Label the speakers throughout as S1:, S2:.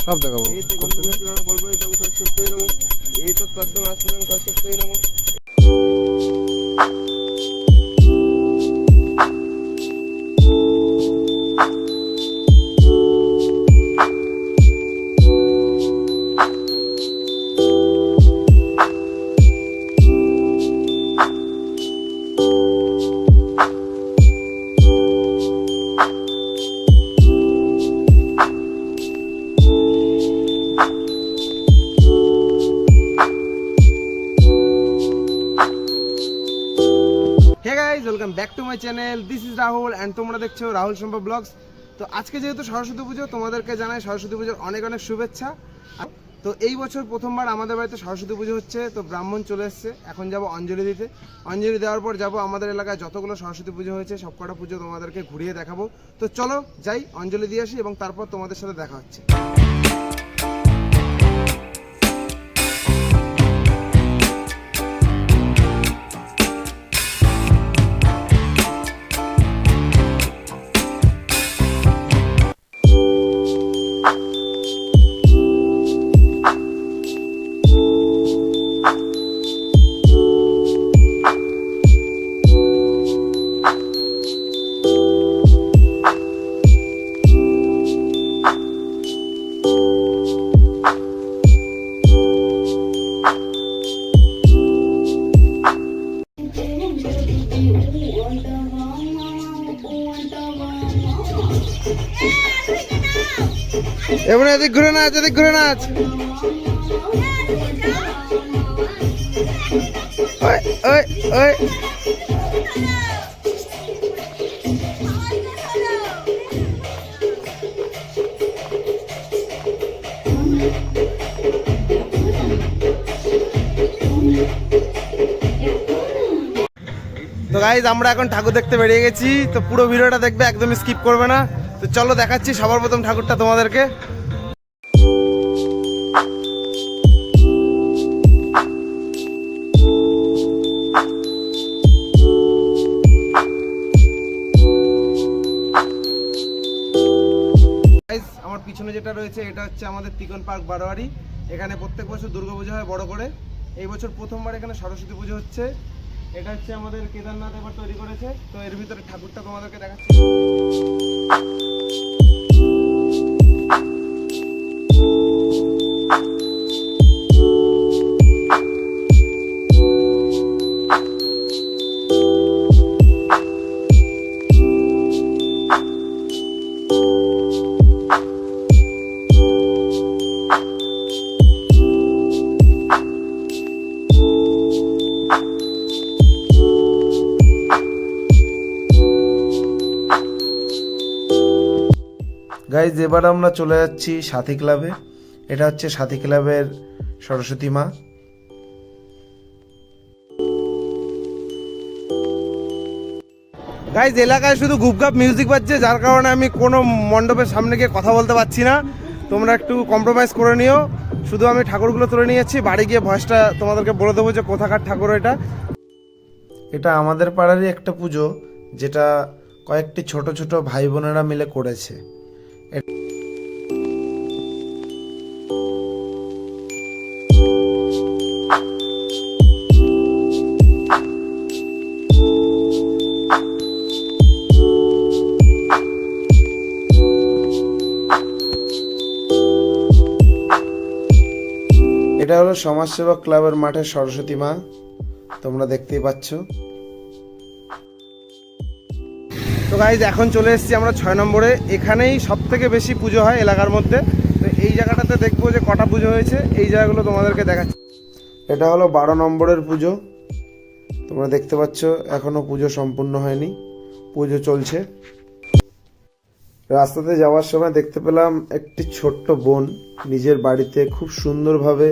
S1: সব দেখাবো। Hey guys, welcome back to my channel. This is Rahul and তোমরা দেখছো রাহুল শম্পা ব্লগস। তো আজকে যেহেতু সরস্বতী পুজো, তোমাদেরকে জানাই সরস্বতী পুজোর অনেক অনেক শুভেচ্ছা। তো এই বছর প্রথমবার আমাদের বাড়িতে সরস্বতী পুজো হচ্ছে, তো ব্রাহ্মণ চলে এসছে। এখন যাব অঞ্জলি দিতে। অঞ্জলি দেওয়ার পর যাব আমাদের এলাকায় যতগুলো সরস্বতী পুজো হয়েছে সবকটা পুজো তোমাদেরকে ঘুরিয়ে দেখাবো। তো চলো যাই, অঞ্জলি দিয়ে আসি এবং তারপর তোমাদের সাথে দেখা হচ্ছে। এবার এদিক ঘুরে নাচ, এদিক ঘুরে নাচ। ওই ওই ওই তো গাইজ, আমরা এখন ঠাকুর দেখতে বেরিয়ে গেছি। তো পুরো ভিডিওটা দেখবে, একদমই স্কিপ করবে না। তো চলো দেখাচ্ছি সবার প্রথম ঠাকুরটা তোমাদেরকে। আমার পিছনে যেটা রয়েছে এটা হচ্ছে আমাদের তিকন পার্ক বারোয়ারি। এখানে প্রত্যেক বছর দুর্গাপুজো হয় বড় করে। এই বছর প্রথমবার এখানে সরস্বতী পুজো হচ্ছে। এটা হচ্ছে আমাদের কেদারনাথ এবার তৈরি করেছে। তো এর ভিতরে ঠাকুরটা তোমাদেরকে দেখাচ্ছি। গাইজ, এবার আমরা চলে যাচ্ছি সাথী ক্লাবে। এটা হচ্ছে সাথী ক্লাবের সরস্বতী মা। গাইজ, এলাকায় শুধু গুপগাপ মিউজিক বাজছে, যার কারণে আমি কোনো মণ্ডপের সামনে গিয়ে কথা বলতে পারছি না। তোমরা একটু কম্প্রোমাইজ করে নিও। শুধু আমি ঠাকুরগুলো তুলে নিয়ে যাচ্ছি, বাড়ি গিয়ে ভয়েসটা তোমাদেরকে বলে দেবো যে কোথাকার ঠাকুর এটা। এটা আমাদের পাড়ারই একটা পুজো, যেটা কয়েকটি ছোট ছোট ভাই বোনেরা মিলে করেছে। এটা হলো সমাজসেবা ক্লাবের মাঠের সরস্বতী মা, তোমরা দেখতেই পাচ্ছ। তো গাইজ, এখন চলে এসেছি আমরা 6 নম্বরে। এখানেই সব থেকে বেশি পুজো হয় এলাকার মধ্যে। তো এই জায়গাটাতে দেখবো যে কটা পুজো হয়েছে, এই জায়গাগুলো তোমাদেরকে দেখাচ্ছি। এটা হলো 12 নম্বরের পুজো। তোমরা দেখতে পাচ্ছ এখনো পুজো সম্পূর্ণ হয়নি, পুজো চলছে। রাস্তাতে যাওয়ার সময় দেখতে পেলাম একটি ছোট্ট বোন নিজের বাড়িতে খুব সুন্দরভাবে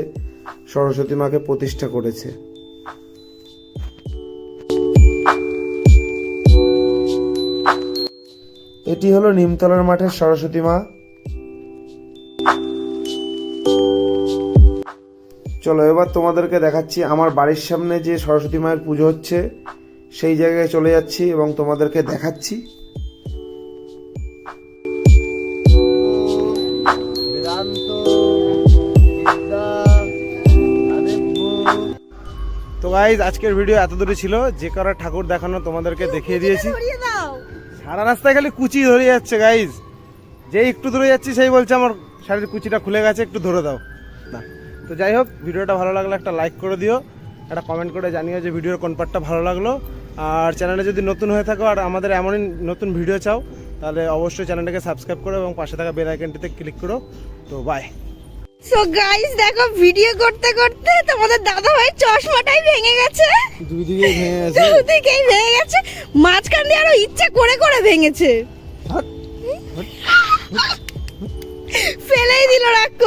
S1: সরস্বতী মাকে প্রতিষ্ঠা করেছে। এটি হলো নিমতলার মাঠের সরস্বতী মা। চলো এবার তোমাদেরকে দেখাচ্ছি আমার বাড়ির সামনে যে সরস্বতী মায়ের পুজো হচ্ছে, সেই জায়গায় চলে যাচ্ছি এবং তোমাদেরকে দেখাচ্ছি। গাইজ আজকের ভিডিও এত দূরে ছিল, যে করা ঠাকুর দেখানো তোমাদেরকে দেখিয়ে দিয়েছি। সারা রাস্তায় খালি কুচি ধরে যাচ্ছে গাইজ, যে একটু ধরে যাচ্ছি সেই বলছে আমার শাড়ির কুচিটা খুলে গেছে, একটু ধরে দাও না। তো যাই হোক, ভিডিওটা ভালো লাগলে একটা লাইক করে দিও, একটা কমেন্ট করে জানিও যে ভিডিওর কোন পার্টটা ভালো লাগলো। আর চ্যানেলে যদি নতুন হয়ে থাকো আর আমাদের এমনই নতুন ভিডিও চাও, তাহলে অবশ্যই চ্যানেলটাকে সাবস্ক্রাইব করো এবং পাশে থাকা বেল আইকনটিতে ক্লিক করো। তো বাই।
S2: সো গাইস দেখো, ভিডিও করতে করতে তোমাদের দাদা ভাই চশমাটাই ভেঙে গেছে।
S1: দুই দিকে ভেঙে গেছে,
S2: দুদিকেই ভেঙে গেছে, মাঝখান দিয়ে আরো ইচ্ছে করে করে ভেঙেছে, ফেলেই দিল রাগ করে।